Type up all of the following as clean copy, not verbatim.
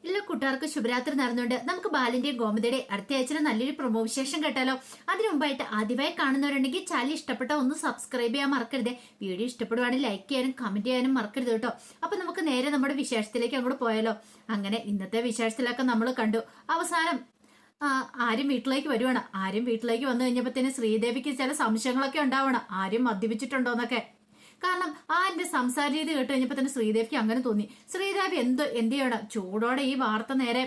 ഇല്ല കൂട്ടുകാർക്ക് ശുഭരാത്രി നടന്നുകൊണ്ട് നമുക്ക് ബാലിന്റെയും ഗോമതിയുടെ അടുത്ത ആഴ്ച നല്ലൊരു പ്രൊമോ വിശേഷം കേട്ടാലോ. അതിനു മുമ്പായിട്ട് ആദ്യമായി കാണുന്നവരുണ്ടെങ്കിൽ ചാനൽ ഇഷ്ടപ്പെട്ട ഒന്ന് സബ്സ്ക്രൈബ് ചെയ്യാൻ മറക്കരുത്. വീഡിയോ ഇഷ്ടപ്പെടുവാണെങ്കിൽ ലൈക്ക് ചെയ്യാനും കമന്റ് ചെയ്യാനും മറക്കരുത് കേട്ടോ. അപ്പൊ നമുക്ക് നേരെ നമ്മുടെ വിശേഷത്തിലേക്ക് അങ്ങോട്ട് പോയാലോ. അങ്ങനെ ഇന്നത്തെ വിശേഷത്തിലൊക്കെ നമ്മൾ കണ്ടു. അവസാനം ആരും വീട്ടിലേക്ക് വരുവാണ്. ആരും വീട്ടിലേക്ക് വന്നു കഴിഞ്ഞപ്പോഴത്തേന് ശ്രീദേവിക്ക് ചില സംശയങ്ങളൊക്കെ ഉണ്ടാവണം. ആരും മദ്യപിച്ചിട്ടുണ്ടോന്നൊക്കെ. കാരണം എന്റെ സംസാര രീതി കേട്ട് കഴിഞ്ഞപ്പോ തന്നെ ശ്രീദേവിക്ക് അങ്ങനെ തോന്നി. ശ്രീദേവി എന്ത് ചെയ്യണം, ചൂടോടെ ഈ വാർത്ത നേരെ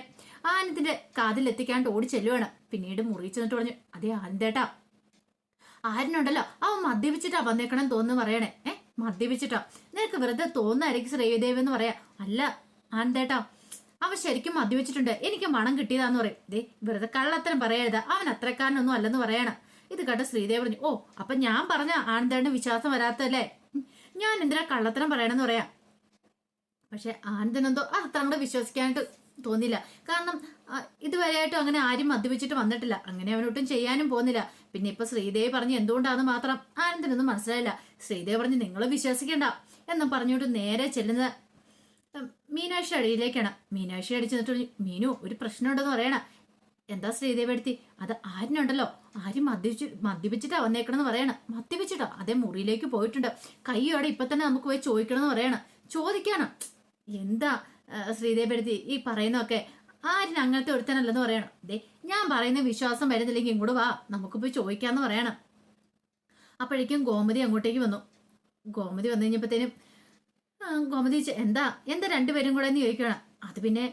ആനന്ദിന്റെ കാതിൽ എത്തിക്കാണ്ട് ഓടി ചെല്ലുവാണ്. പിന്നീട് മുറി ചെന്നിട്ട് പറഞ്ഞു, അതേ ആനന്ദേട്ടാ, ആരനുണ്ടല്ലോ അവൻ മദ്യപിച്ചിട്ടാ വന്നേക്കണം തോന്നുന്നു പറയണേ. മദ്യപിച്ചിട്ടാ? നിനക്ക് വെറുതെ തോന്നായിരിക്കും ശ്രീദേവി എന്ന് പറയാ. അല്ല ആനന്ദേട്ടാ, അവൻ ശരിക്കും മദ്യപിച്ചിട്ടുണ്ട്, എനിക്ക് മണം കിട്ടിയതാന്ന് പറയും. ദേ വെറുതെ കള്ളത്തരം പറയരുത്, അവൻ അത്രക്കാരനൊന്നും അല്ലെന്ന് പറയണം. ഇത് കേട്ട ശ്രീദേവി പറഞ്ഞു, ഓ അപ്പൊ ഞാൻ പറഞ്ഞ ആനന്ദേട്ടന് വിശ്വാസം വരാത്തല്ലേ, ഞാൻ എന്തിനാ കള്ളത്തരം പറയണമെന്ന് പറയാം. പക്ഷെ ആനന്ദനെന്തോ അത് അത്ര അങ്ങോട്ട് വിശ്വസിക്കാനായിട്ട് തോന്നില്ല. കാരണം ഇതുവരെയായിട്ടും അങ്ങനെ ആരും മദ്യപിച്ചിട്ട് വന്നിട്ടില്ല. അങ്ങനെ അവനൊട്ടും ചെയ്യാനും പോകുന്നില്ല. പിന്നെ ഇപ്പൊ ശ്രീദേവി പറഞ്ഞു എന്തുകൊണ്ടാന്ന് മാത്രം ആനന്ദനൊന്നും മനസ്സിലായില്ല. ശ്രീദേവി പറഞ്ഞു നിങ്ങൾ വിശ്വസിക്കണ്ട എന്നും പറഞ്ഞുകൊണ്ട് നേരെ ചെല്ലുന്നത് മീനാക്ഷി അടിയിലേക്കാണ്. മീനാക്ഷി അടിച്ചു നിന്നിട്ട് മീനു ഒരു പ്രശ്നമുണ്ടെന്ന് പറയണ. എന്താ ശ്രീദേവി എടുത്തി? അത് ആര്യനുണ്ടല്ലോ, ആര്യം മദ്യപിച്ചിട്ടാ വന്നേക്കണെന്ന് പറയണം. മദ്യപിച്ചിട്ടോ? അതേ മുറിയിലേക്ക് പോയിട്ടുണ്ട്. കൈയോടെ ഇപ്പൊ തന്നെ നമുക്ക് പോയി ചോദിക്കണമെന്ന് പറയണം. ചോദിക്കാനോ? എന്താ ശ്രീദേവി എടുത്തി ഈ പറയുന്നതൊക്കെ? ആര്യൻ അങ്ങനത്തെ ഒരുത്തനല്ലെന്ന് പറയണം. ദേ ഞാൻ പറയുന്ന വിശ്വാസം വരുന്നില്ലെങ്കിൽ ഇങ്ങോട്ട് വാ, നമുക്ക് പോയി ചോദിക്കാന്ന് പറയണം. അപ്പോഴേക്കും ഗോമതി അങ്ങോട്ടേക്ക് വന്നു. ഗോമതി വന്നു കഴിഞ്ഞപ്പോഴത്തേനും ഗോമതി എന്താ രണ്ടുപേരും കൂടെ എന്ന് ചോദിക്കണം. അത് പിന്നെ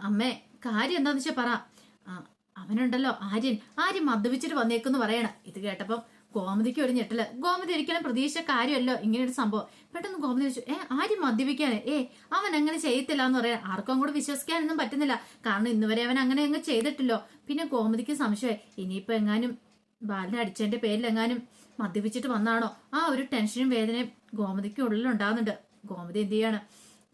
അമ്മേ കാര്യം എന്താന്ന് വെച്ചാൽ പറ. അവനുണ്ടല്ലോ ആര്യൻ മദ്യപിച്ചിട്ട് വന്നേക്കെന്ന് പറയണം. ഇത് കേട്ടപ്പം ഗോമതിക്ക് ഒരു ഞെട്ടല്. ഗോമതി ഒരിക്കലും പ്രതീക്ഷിച്ച കാര്യമല്ലോ ഇങ്ങനെ ഒരു സംഭവം. പെട്ടെന്ന് ഗോമതി ചോദിച്ചു, ആര്യം മദ്യപിക്കാന്? അവൻ അങ്ങനെ ചെയ്യത്തില്ല എന്ന് പറയാൻ. ആർക്കും അങ്ങോട്ട് വിശ്വസിക്കാനൊന്നും പറ്റുന്നില്ല. കാരണം ഇന്നുവരെ അവൻ അങ്ങനെ അങ്ങ് ചെയ്തിട്ടില്ലോ. പിന്നെ ഗോമതിക്ക് സംശയമായി, ഇനിയിപ്പോ എങ്ങാനും ബാലിനെ അടിച്ചതിന്റെ പേരിൽ എങ്ങാനും മദ്യപിച്ചിട്ട് വന്നാണോ? ഒരു ടെൻഷനും വേദനയും ഗോമതിക്ക് ഉള്ളിലുണ്ടാകുന്നുണ്ട്. ഗോമതി എന്ത് ചെയ്യാണ്?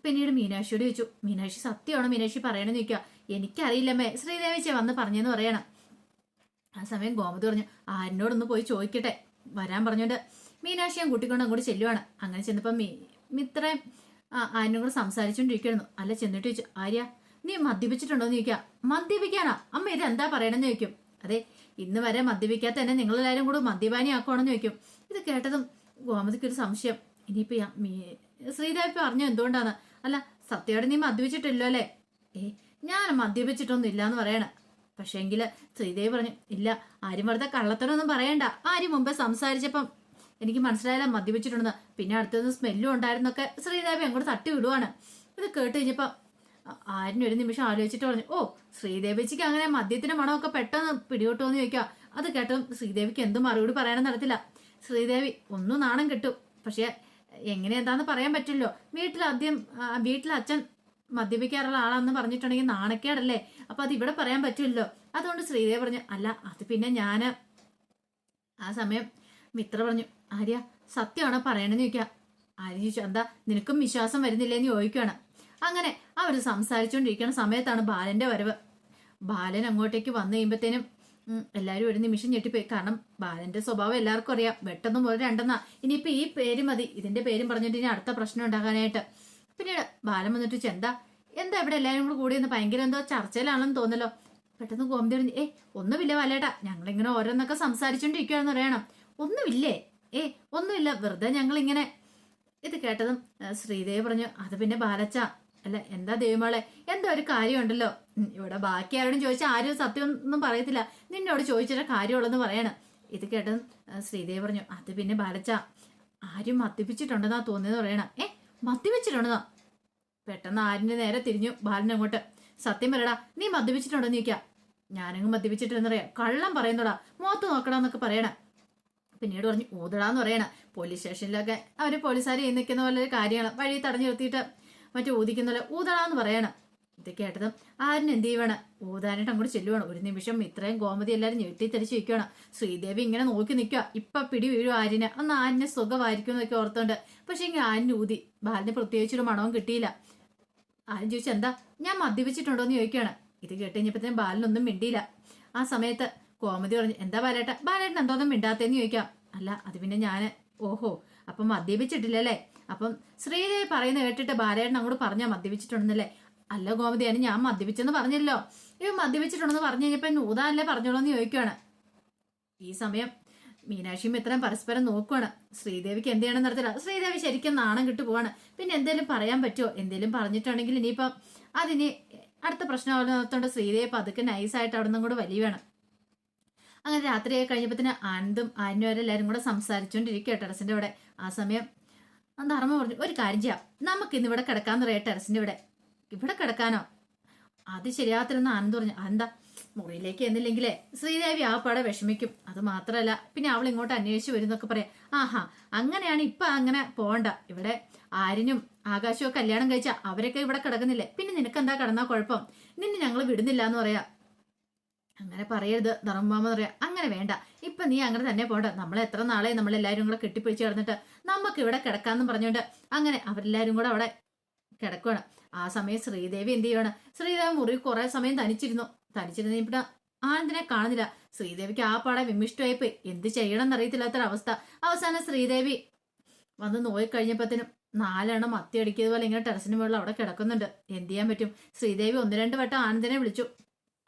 പിന്നീട് മീനാക്ഷിയോട് ചോദിച്ചു, മീനാക്ഷി സത്യമാണോ മീനാക്ഷി പറയണെന്ന് ചോദിക്കുക. എനിക്കറിയില്ലമ്മേ, ശ്രീദേവിച്ചെ വന്ന് പറഞ്ഞെന്ന് പറയണം. ആ സമയം ഗോമതി പറഞ്ഞു, ആരിനോടൊന്ന് പോയി ചോദിക്കട്ടെ വരാൻ പറഞ്ഞോണ്ട് മീനാക്ഷിയെ കൂട്ടിക്കൊണ്ട് അങ്ങോട്ട് ചെല്ലുവാണ്. അങ്ങനെ ചെന്നപ്പം മിത്രയും ആരിനും കൂടെ സംസാരിച്ചോണ്ടിരിക്കുന്നു. അല്ല ചെന്നിട്ട് ചോദിച്ചു, ആര്യ നീ മദ്യപിച്ചിട്ടുണ്ടോന്ന് ചോദിക്കുക. മദ്യപിക്കാനാ അമ്മ? ഇത് എന്താ പറയണെന്ന് ചോദിക്കും. അതെ ഇന്ന് വരെ മദ്യപിക്കാത്ത തന്നെ നിങ്ങളെല്ലാരും കൂടെ മദ്യപാനി ആക്കുവാണെന്ന് ചോദിക്കും. ഇത് കേട്ടതും ഗോമതിക്ക് ഒരു സംശയം. ഇനിയിപ്പോ ശ്രീദേവി പറഞ്ഞു എന്തുകൊണ്ടാണ്? അല്ല സത്യയോടെ നീ മദ്യപിച്ചിട്ടില്ലോ അല്ലേ? ഞാൻ മദ്യപിച്ചിട്ടൊന്നും ഇല്ലാന്ന് പറയണം. പക്ഷേങ്കില് ശ്രീദേവി പറഞ്ഞു, ഇല്ല ആരും വെറുതെ കള്ളത്തരൊന്നും പറയണ്ട. ആരും മുമ്പേ സംസാരിച്ചപ്പം എനിക്ക് മനസ്സിലായില്ല മദ്യപിച്ചിട്ടുണ്ടെന്ന്. പിന്നെ അടുത്തൊന്ന് സ്മെല്ലും ഉണ്ടായിരുന്നൊക്കെ ശ്രീദേവി അങ്ങോട്ട് തട്ടി വിടുവാണ്. ഇത് കേട്ട് കഴിഞ്ഞപ്പോ ആരും ഒരു നിമിഷം ആലോചിച്ചിട്ട് പറഞ്ഞു, ഓ ശ്രീദേവിച്ചിക്ക് അങ്ങനെ മദ്യത്തിന്റെ മണമൊക്കെ പെട്ടെന്ന് പിടികോട്ടോന്ന് ചോദിക്കുക. അത് കേട്ടും ശ്രീദേവിക്ക് എന്തും മറുപടി പറയാനും നടത്തില്ല. ശ്രീദേവി ഒന്നും നാണം കിട്ടും. പക്ഷെ എങ്ങനെ എന്താന്ന് പറയാൻ പറ്റില്ലോ. വീട്ടിൽ അച്ഛൻ മദ്യപിക്കാറുള്ള ആളാന്ന് പറഞ്ഞിട്ടുണ്ടെങ്കിൽ നാണക്കേടല്ലേ. അപ്പൊ അത് ഇവിടെ പറയാൻ പറ്റില്ലല്ലോ. അതുകൊണ്ട് ശ്രീദേവി പറഞ്ഞു, അല്ല അത് പിന്നെ ഞാന്. ആ സമയം മിത്ര പറഞ്ഞു, ആര്യ സത്യമാണോ പറയണെന്ന് ചോദിക്കുക. ആര്യ ചോദിച്ചു, എന്താ നിനക്കും വിശ്വാസം വരുന്നില്ലേന്ന് ചോദിക്കുകയാണ്. അങ്ങനെ അവർ സംസാരിച്ചുകൊണ്ടിരിക്കുന്ന സമയത്താണ് ബാലന്റെ വരവ്. ബാലൻ അങ്ങോട്ടേക്ക് വന്നു കഴിയുമ്പോഴത്തേനും എല്ലാവരും ഒരു നിമിഷം ഞെട്ടിപ്പോയി. കാരണം ബാലന്റെ സ്വഭാവം എല്ലാവർക്കും അറിയാം. വെട്ടൊന്നും പോലെ രണ്ടെന്നാ. ഇനിയിപ്പോ ഈ പേര് മതി, ഇതിന്റെ പേരും പറഞ്ഞിട്ട് ഇനി അടുത്ത പ്രശ്നം ഉണ്ടാകാനായിട്ട്. പിന്നീട് ബാലൻ വന്നിട്ട് എന്താ ഇവിടെ എല്ലാവരും കൂടെ കൂടിയെന്ന് ഭയങ്കര എന്തോ ചർച്ചയിലാണെന്ന് തോന്നല്ലോ. പെട്ടെന്ന് ഗോമതി പറഞ്ഞു, ഒന്നുമില്ല ബാലേട്ടാ, ഞങ്ങളിങ്ങനെ ഓരോന്നൊക്കെ സംസാരിച്ചോണ്ടിരിക്കുകയാണെന്ന് പറയണം. ഒന്നുമില്ലേ? ഒന്നുമില്ല, വെറുതെ ഞങ്ങളിങ്ങനെ. ഇത് കേട്ടതും ശ്രീദേവി പറഞ്ഞു, അത് പിന്നെ ബാലച്ച അല്ല എന്താ ദേവിമോളെ, എന്താ ഒരു കാര്യമുണ്ടല്ലോ. ഇവിടെ ബാക്കി ആരോടും ചോദിച്ചാൽ ആരും സത്യം ഒന്നും പറയത്തില്ല, നിന്നോട് ചോദിച്ചിട്ട് കാര്യമുള്ളെന്ന് പറയണം. ഇത് കേട്ടതും ശ്രീദേവി പറഞ്ഞു, അത് പിന്നെ ബാലച്ച ആരും മദ്യപിച്ചിട്ടുണ്ടെന്നാ തോന്നിയെന്ന് പറയണം. മദ്യപിച്ചിട്ടുണ്ടെന്നോ? പെട്ടെന്ന് ആരിന്റെ നേരെ തിരിഞ്ഞു ബാലൻ അങ്ങോട്ട്. സത്യം പറയടാ, നീ മദ്യപിച്ചിട്ടുണ്ടോന്ന് ചോദിക്കാം. ഞാനങ്ങ് മദ്യപിച്ചിട്ടെന്നറിയാം, കള്ളം പറയുന്നോടാ, മുഖത്ത് നോക്കടാന്നൊക്കെ പറയണം. പിന്നീട് പറഞ്ഞു, ഊതടാന്ന് പറയണം. പോലീസ് സ്റ്റേഷനിലൊക്കെ അവര് പോലീസുകാർ നിൽക്കുന്ന പോലെ ഒരു കാര്യമാണ്. വഴി തടഞ്ഞു നിർത്തിയിട്ട് മറ്റു ഊതിക്കുന്ന പോലെ ഊതടാന്ന് പറയണം. ഇത് കേട്ടതും ആരിന് എന്ത് ചെയ്യുവാണ്? ഊതാനായിട്ട് അങ്ങോട്ട് ചെല്ലുവാണ്. ഒരു നിമിഷം ഇത്രയും ഗോമതി എല്ലാവരും ഞെട്ടിത്തെറിച്ച് നിൽക്കുകയാണ്. ശ്രീദേവി ഇങ്ങനെ നോക്കി നിൽക്കുക. ഇപ്പൊ പിടി വീഴും ആരിന്. അന്ന് ആരിനെ സുഖമായിരിക്കും എന്നൊക്കെ ഓർത്തോണ്ട്. പക്ഷെ ഇങ്ങനെ ആരിന് ഊതി. ബാലിന് പ്രത്യേകിച്ചൊരു മണവും കിട്ടിയില്ല. ആരും ചോദിച്ചു, എന്താ ഞാൻ മദ്യപിച്ചിട്ടുണ്ടോന്ന് ചോദിക്കുകയാണ്. ഇത് കേട്ട് കഴിഞ്ഞപ്പോഴത്തേനും ബാലിനൊന്നും മിണ്ടിയില്ല. ആ സമയത്ത് കോമതി പറഞ്ഞു, എന്താ ബാലേട്ട എന്തോന്നും മിണ്ടാത്തേന്ന് ചോദിക്കാം. അല്ല അത് പിന്നെ ഞാന്. ഓഹോ അപ്പം മദ്യപിച്ചിട്ടില്ലല്ലേ? അപ്പം ശ്രീദേവി പറയുന്ന കേട്ടിട്ട് ബാലേട്ടൻ അങ്ങോട്ട് പറഞ്ഞാ മദ്യപിച്ചിട്ടുണ്ടെന്നല്ലേ? അല്ല ഗോമതിയാണ്, ഞാൻ മദ്യപിച്ചെന്ന് പറഞ്ഞല്ലോ. ഇവ മദ്യപിച്ചിട്ടുണ്ടെന്ന് പറഞ്ഞു കഴിഞ്ഞപ്പോ നൂതാല്ലേ പറഞ്ഞോളൂ എന്ന് ചോദിക്കുവാണ്. ഈ സമയം മീനാക്ഷിയും ഇത്രയും പരസ്പരം നോക്കുവാണ്. ശ്രീദേവിക്ക് എന്ത് ചെയ്യണമെന്ന് അറിയത്തില്ല. ശ്രീദേവി ശരിക്കും നാണം കിട്ടു പോവാണ്. പിന്നെ എന്തേലും പറയാൻ പറ്റുമോ? എന്തേലും പറഞ്ഞിട്ടുണ്ടെങ്കിൽ ഇനിയിപ്പം അതിന് അടുത്ത പ്രശ്നമാവുന്നതുകൊണ്ട് ശ്രീദേവി പതുക്കെ നൈസായിട്ട് അവിടെ നിന്നും കൂടെ വലിയാണ്. അങ്ങനെ രാത്രിയായി കഴിഞ്ഞപ്പത്തിന് ആനന്ദും ആന്യവരും എല്ലാവരും കൂടെ സംസാരിച്ചുകൊണ്ടിരിക്കുക ടെറസിന്റെ ഇവിടെ. ആ സമയം ധർമ്മ പറഞ്ഞു, ഒരു കാര്യം ചെയ്യാം, നമുക്ക് ഇന്ന് ഇവിടെ കിടക്കാന്ന് പറയാം. ടെറസിന്റെ ഇവിടെ കിടക്കാനോ? അത് ശരിയാത്തിരുന്ന് ആനന്ദ് പറഞ്ഞു. എന്താ മുറിയിലേക്ക് എന്നില്ലെങ്കിലേ ശ്രീദേവി ആ പാടെ വിഷമിക്കും. അത് മാത്രമല്ല പിന്നെ അവൾ ഇങ്ങോട്ട് അന്വേഷിച്ച് വരും എന്നൊക്കെ പറയാം. ആഹാ, അങ്ങനെയാണ്. ഇപ്പൊ അങ്ങനെ പോകണ്ട. ഇവിടെ ആര്യനും ആകാശവും കല്യാണം കഴിച്ച അവരൊക്കെ ഇവിടെ കിടക്കുന്നില്ലേ, പിന്നെ നിനക്കെന്താ കിടന്നാ കുഴപ്പം? നിന്നെ ഞങ്ങൾ വിടുന്നില്ല എന്ന് പറയാ. അങ്ങനെ പറയരുത് ധർമ്മമാമ പറയാ. അങ്ങനെ വേണ്ട, ഇപ്പൊ നീ അങ്ങനെ തന്നെ പോണ്ട. നമ്മളെ എത്ര നാളെ നമ്മളെല്ലാരും കൂടെ കെട്ടിപ്പിടിച്ച് കിടന്നിട്ട് നമുക്ക് ഇവിടെ കിടക്കാന്നും പറഞ്ഞോണ്ട് അങ്ങനെ അവരെല്ലാരും കൂടെ അവിടെ കിടക്കുവാണ്. ആ സമയം ശ്രീദേവി എന്ത് ചെയ്യണം? ശ്രീദേവി മുറി കുറെ സമയം തനിച്ചിരുന്നിട്ട് ആനന്ദിനെ കാണുന്നില്ല. ശ്രീദേവിക്ക് ആ പാടെ വിമിഷ്ടമായിപ്പോയി. എന്ത് ചെയ്യണം എന്നറിയത്തില്ലാത്തൊരവസ്ഥ. അവസാനം ശ്രീദേവി വന്ന് നോയിക്കഴിഞ്ഞപ്പോഴത്തേനും 4 മത്തി അടിക്കിയതുപോലെ ഇങ്ങനെ ടെറസിന് മുകളിൽ അവിടെ കിടക്കുന്നുണ്ട്. എന്ത് ചെയ്യാൻ പറ്റും? ശ്രീദേവി 1-2 വട്ടം ആനന്ദിനെ വിളിച്ചു.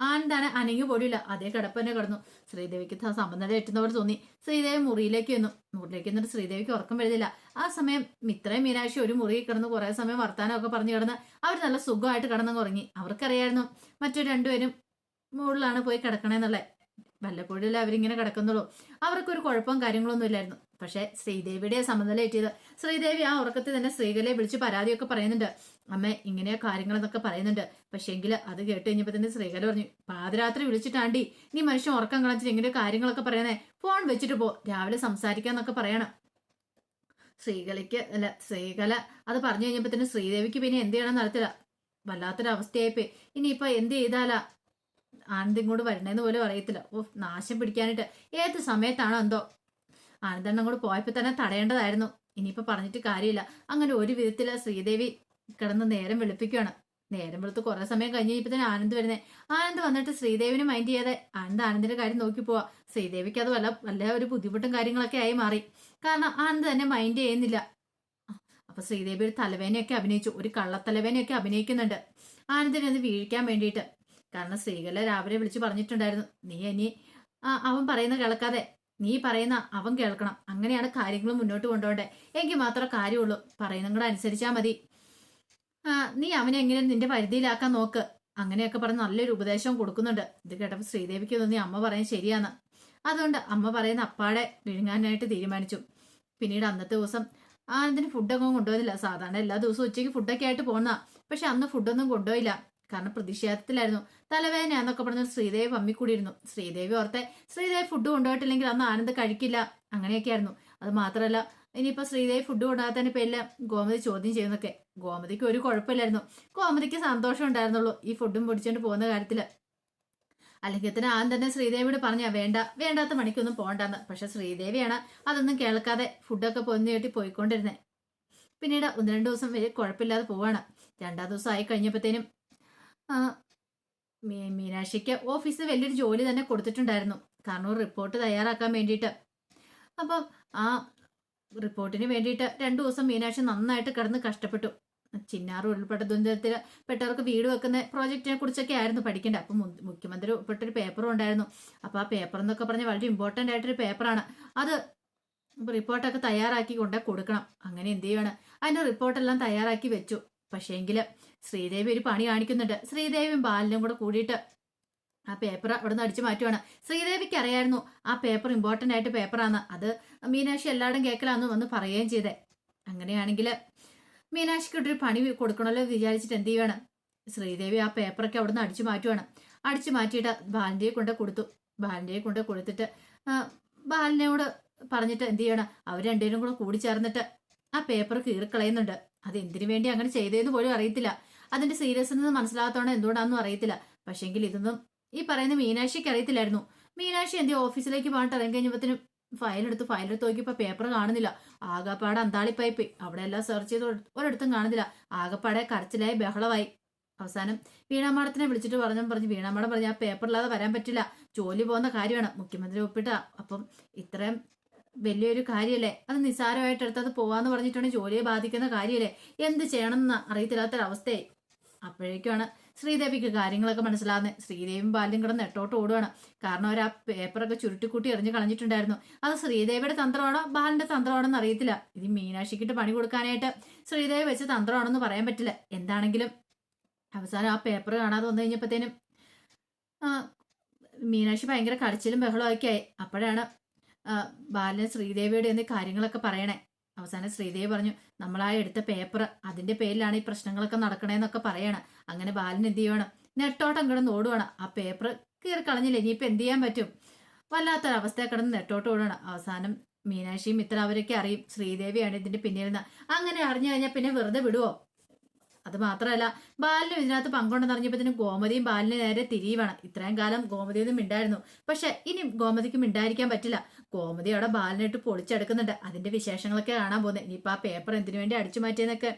ആനന്ദാണ് അനങ്ങി പോലില്ല. അതേ കിടപ്പ് തന്നെ കിടന്നു. ശ്രീദേവിക്ക് സമനില എറ്റുന്നവർ തോന്നി. ശ്രീദേവി മുറിയിലേക്ക് എന്നിട്ട് ശ്രീദേവിക്ക് ഉറക്കം വരുന്നില്ല. ആ സമയം മിത്രയും മീനാക്ഷി ഒരു മുറിയിൽ കിടന്ന് കുറെ സമയം വർത്താനമൊക്കെ പറഞ്ഞു കിടന്ന് അവർ നല്ല സുഖമായിട്ട് കിടന്നങ്ങ് ഉറങ്ങി. അവർക്കറിയായിരുന്നു മറ്റു രണ്ടുപേരും മുകളിലാണ് പോയി കിടക്കണേന്നുള്ളത്. വല്ലപ്പോഴല്ലേ അവരിങ്ങനെ കിടക്കുന്നുള്ളൂ. അവർക്കൊരു കുഴപ്പവും കാര്യങ്ങളൊന്നും ഇല്ലായിരുന്നു. പക്ഷെ ശ്രീദേവിയുടെ സമനില എത്തിയത്. ശ്രീദേവി ആ ഉറക്കത്തിൽ തന്നെ ശ്രീകലയെ വിളിച്ച് പരാതിയൊക്കെ പറയുന്നുണ്ട്. അമ്മ ഇങ്ങനെയാ കാര്യങ്ങളെന്നൊക്കെ പറയുന്നുണ്ട്. പക്ഷെങ്കിൽ അത് കേട്ട് കഴിഞ്ഞപ്പോ തന്നെ ശ്രീകല പറഞ്ഞു, പാതിരാത്രി വിളിച്ചിട്ടാണ്ടി നീ മനുഷ്യൻ ഉറക്കം കളഞ്ഞിട്ട് ഇങ്ങനെ കാര്യങ്ങളൊക്കെ പറയുന്നേ, ഫോൺ വെച്ചിട്ട് പോ, രാവിലെ സംസാരിക്കാന്നൊക്കെ പറയണം. ശ്രീകല അത് പറഞ്ഞു കഴിഞ്ഞപ്പോ തന്നെ ശ്രീദേവിക്ക് പിന്നെ എന്ത് ചെയ്യണം നടത്തില്ല. വല്ലാത്തൊരവസ്ഥയായിപ്പോയി. ഇനിയിപ്പൊ എന്ത് ചെയ്താലാ ആനന്ദം കൂടെ വരണേന്ന് പോലും അറിയത്തില്ല. നാശം പിടിക്കാനായിട്ട് ഏത് സമയത്താണോ എന്തോ ആനന്ദണ്ണം കൂടെ പോയപ്പോ തന്നെ തടയേണ്ടതായിരുന്നു. ഇനിയിപ്പോ പറഞ്ഞിട്ട് കാര്യമില്ല. അങ്ങനെ ഒരു വിധത്തില് ശ്രീദേവി കിടന്ന് നേരം വെളുപ്പിക്കുകയാണ്. നേരം വെളുത്ത് കുറെ സമയം കഴിഞ്ഞ് കഴിഞ്ഞപ്പോ തന്നെ ആനന്ദ് വരുന്നേ. ആനന്ദ് വന്നിട്ട് ശ്രീദേവിനെ മൈൻഡ് ചെയ്യാതെ ആനന്ദിന്റെ കാര്യം നോക്കി പോവാ. ശ്രീദേവിക്ക് അത് വല്ല ഒരു ബുദ്ധിമുട്ടും കാര്യങ്ങളൊക്കെ ആയി മാറി. കാരണം ആനന്ദ് തന്നെ മൈൻഡ് ചെയ്യുന്നില്ല. അപ്പൊ ശ്രീദേവി ഒരു തലവേനയൊക്കെ അഭിനയിച്ചു. ഒരു കള്ളത്തലവേനയൊക്കെ അഭിനയിക്കുന്നുണ്ട് ആനന്ദിനെ ഒന്ന് വീഴിക്കാൻ വേണ്ടിയിട്ട്. കാരണം ശ്രീകല രാവിലെ വിളിച്ചു പറഞ്ഞിട്ടുണ്ടായിരുന്നു, നീ ഇനി അവൻ പറയുന്ന കേൾക്കാതെ നീ പറയുന്ന അവൻ കേൾക്കണം. അങ്ങനെയാണ് കാര്യങ്ങൾ മുന്നോട്ട് കൊണ്ടുപോകണ്ടേ. എങ്കിൽ മാത്രമേ കാര്യമുള്ളൂ. പറയുന്ന കൂടെ അനുസരിച്ചാൽ മതി. നീ അവനെ എങ്ങനെ നിന്റെ പരിധിയിലാക്കാൻ നോക്ക്. അങ്ങനെയൊക്കെ പറഞ്ഞ് നല്ലൊരു ഉപദേശം കൊടുക്കുന്നുണ്ട്. ഇത് കേട്ടപ്പോൾ ശ്രീദേവിക്ക് തോന്നി അമ്മ പറയുന്നത് ശരിയാന്ന്. അതുകൊണ്ട് അമ്മ പറയുന്ന അപ്പാടെ വിഴുങ്ങാനായിട്ട് തീരുമാനിച്ചു. പിന്നീട് അന്നത്തെ ദിവസം ആനന്ദിന് ഫുഡൊക്കെ കൊണ്ടുപോയില്ല. സാധാരണ എല്ലാ ദിവസവും ഉച്ചയ്ക്ക് ഫുഡൊക്കെ ആയിട്ട് പോകുന്ന, പക്ഷെ അന്ന് ഫുഡൊന്നും കൊണ്ടുപോയില്ല. കാരണം പ്രതിഷേധത്തിലായിരുന്നു. തലവേദനയാന്നൊക്കെ പറഞ്ഞ ശ്രീദേവി പമ്മിക്കൂടിയിരുന്നു. ശ്രീദേവി ഓർത്തെ ശ്രീദേവി ഫുഡ് കൊണ്ടുപോയിട്ടില്ലെങ്കിൽ അന്ന് ആനന്ദ് കഴിക്കില്ല. അങ്ങനെയൊക്കെയായിരുന്നു. അത് മാത്രമല്ല ഇനിയിപ്പോ ശ്രീദേവി ഫുഡ് കൊണ്ടുപോകാത്തതിന് പേരില്ല ഗോമതി ചോദ്യം ചെയ്യുന്നൊക്കെ. ഗോമതിക്ക് ഒരു കുഴപ്പമില്ലായിരുന്നു. ഗോമതിക്ക് സന്തോഷം ഉണ്ടായിരുന്നുള്ളൂ ഈ ഫുഡും പൊടിച്ചോണ്ട് പോകുന്ന കാര്യത്തില്. അല്ലെങ്കിൽ തന്നെ ആദ്യം തന്നെ ശ്രീദേവിയോട് പറഞ്ഞാ വേണ്ടാത്ത മണിക്കൊന്നും പോകണ്ടെന്ന്. പക്ഷെ ശ്രീദേവിയാണ് അതൊന്നും കേൾക്കാതെ ഫുഡൊക്കെ പൊന്നു കെട്ടി പോയിക്കൊണ്ടിരുന്നേ. പിന്നീട് 1-2 ദിവസം വലിയ കുഴപ്പമില്ലാതെ പോവാണ്. 2-ാം ദിവസം ആയി കഴിഞ്ഞപ്പോഴത്തേനും മീനാക്ഷിക്ക് ഓഫീസിൽ വലിയൊരു ജോലി തന്നെ കൊടുത്തിട്ടുണ്ടായിരുന്നു. കാരണം ഒരു റിപ്പോർട്ട് തയ്യാറാക്കാൻ വേണ്ടിയിട്ട്. അപ്പം ആ റിപ്പോർട്ടിന് വേണ്ടിയിട്ട് 2 ദിവസം മീനാക്ഷി നന്നായിട്ട് കിടന്ന് കഷ്ടപ്പെട്ടു. ചിന്നാർ ഉൾപ്പെട്ട ദുരന്തത്തിൽ പെട്ടവർക്ക് വീട് വെക്കുന്ന പ്രോജക്റ്റിനെ കുറിച്ചൊക്കെ ആയിരുന്നു പഠിക്കേണ്ടത്. അപ്പം മുഖ്യമന്ത്രി ഉൾപ്പെട്ടൊരു പേപ്പറും ഉണ്ടായിരുന്നു. അപ്പോൾ ആ പേപ്പർ എന്നൊക്കെ പറഞ്ഞാൽ വളരെ ഇമ്പോർട്ടൻ്റ് ആയിട്ടൊരു പേപ്പറാണ്. അത് റിപ്പോർട്ടൊക്കെ തയ്യാറാക്കി കൊടുക്കണം. അങ്ങനെ എന്ത് ചെയ്യണം, അതിൻ്റെ റിപ്പോർട്ടെല്ലാം തയ്യാറാക്കി വെച്ചു. പക്ഷേങ്കിൽ ശ്രീദേവി ഒരു പണി കാണിക്കുന്നുണ്ട്. ശ്രീദേവിയും ബാലനും കൂടെ കൂടിയിട്ട് ആ പേപ്പർ അവിടെ നിന്ന് അടിച്ചു മാറ്റുവാണ്. ശ്രീദേവിക്ക് അറിയായിരുന്നു ആ പേപ്പർ ഇമ്പോർട്ടൻ്റ് ആയിട്ട് പേപ്പറാണ്. അത് മീനാക്ഷി എല്ലാവരും കേൾക്കലാന്ന് വന്ന് പറയുകയും ചെയ്തേ. അങ്ങനെയാണെങ്കിൽ മീനാക്ഷിക്കൊരു പണി കൊടുക്കണമല്ലോ വിചാരിച്ചിട്ട് എന്ത് ചെയ്യുവാണ്, ശ്രീദേവി ആ പേപ്പറൊക്കെ അവിടെ നിന്ന് അടിച്ചു മാറ്റുവാണ്. അടിച്ചു മാറ്റിയിട്ട് ബാലൻ്റെ കൊണ്ട് കൊടുത്തിട്ട് ബാലനോട് പറഞ്ഞിട്ട് എന്ത് ചെയ്യണം, അവർ രണ്ടുപേരും കൂടെ കൂടി ചേർന്നിട്ട് ആ പേപ്പർ കീറിക്കളയുന്നുണ്ട്. അത് എന്തിനു വേണ്ടി അങ്ങനെ ചെയ്തതെന്ന് പോലും അറിയത്തില്ല. അതിന്റെ സീരിയസ്നെസ് മനസ്സിലാകത്തോണം എന്തുകൊണ്ടാണെന്നും അറിയത്തില്ല. പക്ഷെങ്കിൽ ഇതൊന്നും ഈ പറയുന്ന മീനാക്ഷിക്ക് അറിയത്തില്ലായിരുന്നു. മീനാക്ഷി എന്തേ ഓഫീസിലേക്ക് പോകാൻ ഇറങ്ങി കഴിഞ്ഞപ്പോഴത്തേനും ഫയലെടുത്ത് നോക്കിയപ്പോൾ പേപ്പർ കാണുന്നില്ല. ആകപ്പാടെ അന്താളിപ്പായി. അവിടെ എല്ലാം സെർച്ച് ചെയ്ത് ഒരിടത്തും കാണുന്നില്ല. ആകപ്പാടെ കരച്ചിലായി ബഹളമായി. അവസാനം വീണാമാടത്തിനെ വിളിച്ചിട്ട് പറഞ്ഞു വീണാമാടം പറഞ്ഞു, ആ പേപ്പറില്ലാതെ വരാൻ പറ്റില്ല, ജോലി പോകുന്ന കാര്യമാണ്, മുഖ്യമന്ത്രി ഒപ്പിട്ട. അപ്പം ഇത്രയും വലിയൊരു കാര്യമല്ലേ, അത് നിസ്സാരമായിട്ട് എടുത്തത് പോവാന്ന് പറഞ്ഞിട്ടുണ്ടെങ്കിൽ ജോലിയെ ബാധിക്കുന്ന കാര്യമല്ലേ, എന്ത് ചെയ്യണം എന്ന് അറിയത്തില്ലാത്തൊരവസ്ഥയായി. അപ്പോഴേക്കുമാണ് ശ്രീദേവിക്ക് കാര്യങ്ങളൊക്കെ മനസ്സിലാകുന്നത്. ശ്രീദേവിയും ബാല്യം കിടന്ന് നെട്ടോട്ട് ഓടുകയാണ്. കാരണം അവർ ആ പേപ്പറൊക്കെ ചുരുട്ടിക്കൂട്ടി എറിഞ്ഞ് കളഞ്ഞിട്ടുണ്ടായിരുന്നു. അത് ശ്രീദേവിയുടെ തന്ത്രമാണോ ബാലന്റെ തന്ത്രമാണോ എന്ന് അറിയത്തില്ല. ഇത് മീനാക്ഷിക്കിട്ട് പണി കൊടുക്കാനായിട്ട് ശ്രീദേവി വെച്ച് തന്ത്രമാണെന്ന് പറയാൻ പറ്റില്ല. എന്താണെങ്കിലും അവസാനം ആ പേപ്പർ കാണാതെ വന്നു കഴിഞ്ഞപ്പോഴത്തേനും മീനാക്ഷി ഭയങ്കര കരച്ചിലും ബഹളമൊക്കെ ആയി. അപ്പോഴാണ് ബാലൻ ശ്രീദേവിയുടെ എന്നീ കാര്യങ്ങളൊക്കെ പറയണേ. അവസാനം ശ്രീദേവി പറഞ്ഞു, നമ്മളാ എടുത്ത പേപ്പർ അതിന്റെ പേരിലാണ് ഈ പ്രശ്നങ്ങളൊക്കെ നടക്കണേന്നൊക്കെ പറയണം. അങ്ങനെ ബാലൻ എന്ത് ചെയ്യുവാണ്, നെട്ടോട്ടം കിടന്ന് ഓടുവാണ്. ആ പേപ്പർ കീറി കളഞ്ഞില്ല, ഇനിയിപ്പോൾ എന്ത് ചെയ്യാൻ പറ്റും? വല്ലാത്തൊരവസ്ഥയെ കിടന്ന് നെട്ടോട്ട് ഓടുകയാണ്. അവസാനം മീനാക്ഷിയും ഇത്ര അവരൊക്കെ അറിയും ശ്രീദേവിയാണ് ഇതിന്റെ പിന്നിൽ നിന്ന്. അങ്ങനെ അറിഞ്ഞു കഴിഞ്ഞാൽ പിന്നെ വെറുതെ വിടുവോ? അത് മാത്രമല്ല, ബാലിനും ഇതിനകത്ത് പങ്കുണ്ടെന്ന് അറിഞ്ഞപ്പോഴത്തേനും ഗോമതിയും ബാലിന് നേരെ തിരിയുവാണ്. ഇത്രയും കാലം ഗോമതിയൊന്നും മിണ്ടായിരുന്നു. പക്ഷെ ഇനി ഗോമതിക്ക് മിണ്ടായിരിക്കാൻ പറ്റില്ല. ഗോമതി അവിടെ ബാലിനായിട്ട് പൊളിച്ചെടുക്കുന്നുണ്ട്. അതിന്റെ വിശേഷങ്ങളൊക്കെ കാണാൻ പോകുന്നത്. ഇനിയിപ്പോൾ ആ പേപ്പർ എന്തിനു വേണ്ടി അടിച്ചു മാറ്റിയെന്നൊക്കെ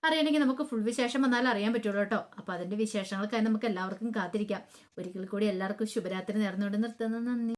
അറിയണമെങ്കിൽ നമുക്ക് ഫുൾ വിശേഷം വന്നാൽ അറിയാൻ പറ്റുള്ളൂ കേട്ടോ. അപ്പൊ അതിന്റെ വിശേഷങ്ങൾക്കായി നമുക്ക് എല്ലാവർക്കും കാത്തിരിക്കാം. ഒരിക്കൽ കൂടി എല്ലാവർക്കും ശുഭരാത്രി നേർന്നുകൊണ്ട് നിർത്തുന്നു. നന്ദി.